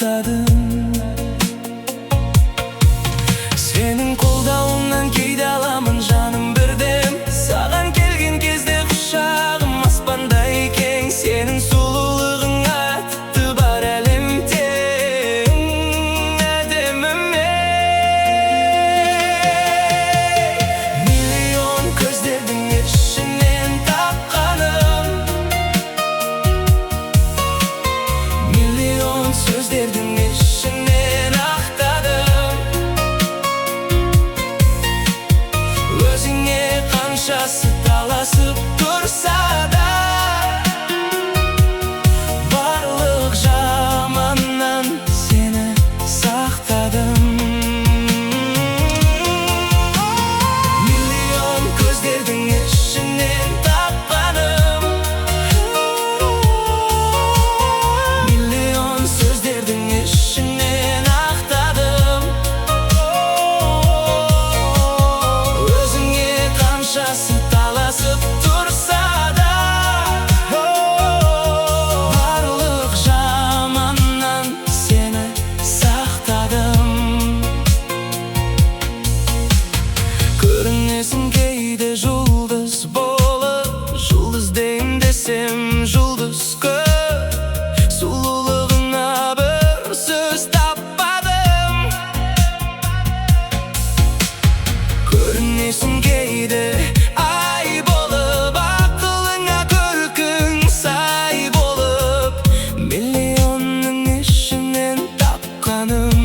ақтадым. Сенің қолдауыңнан кейде аламын жаным бірдем. Саған келген кезде құшағым аспандай кең. Сенің сұлулығың атты бар әлемде әдеміме. Миллион көздердің ішінен тапқаным, миллион сөздердің ішінен ақтадым. Өзіңе қаншасы таласып тұрса да, барлық жаманнан сені сақтадым. Миллион көздердің ішінен тапқаным, миллион сөздердің ішінен ақтадым. Өзіңе қаншасы таласып тұрса да, барлық жаманнан сені сақтадым. Көрінесің кейде жұлдыз болып, жұлдыз дейін десем жұлдыз көп. Сұлулығыңа бір сөз таппадым. Көрінесің кейде ай болып, ақылыңа көркің сай болып, миллионның ішінен тапқаным.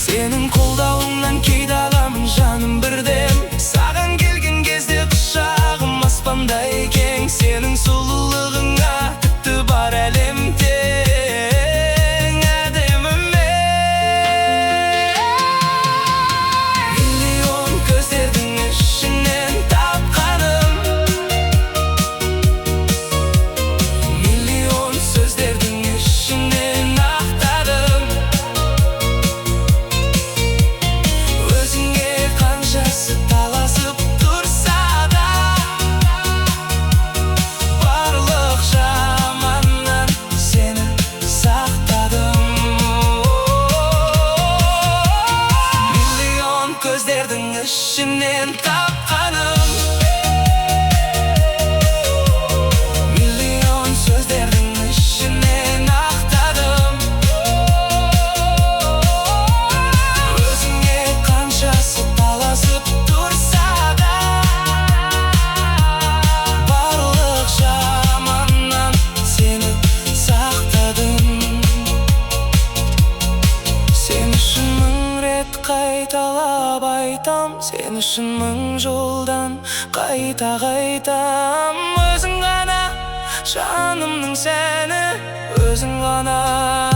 Сенің қолдауыңнан кейде аламын жаным бірдем. Саған келген кезде құшағым аспандай кең. Сенің сұлулығыңа тіпті бар әлемде әдеміме. Миллион көздердің ішінен тапқаным, миллион сөздердің ішінен ақтадым. Өзіңе қаншасы таласып тұрса да, барлық жаманнан сені сақтадым. Миллион көздердің ішінен тапқаным, миллион сөздердің ішінен ақтадым. Өзіңе қаншасы таласып тұрса да, барлық жаманнан сені сақтадым. Сен үшін мың рет қайталап айтам, сен үшін мың жолдан қайта қайтам. Өзің ғана жанымның сәні, өзің ғана.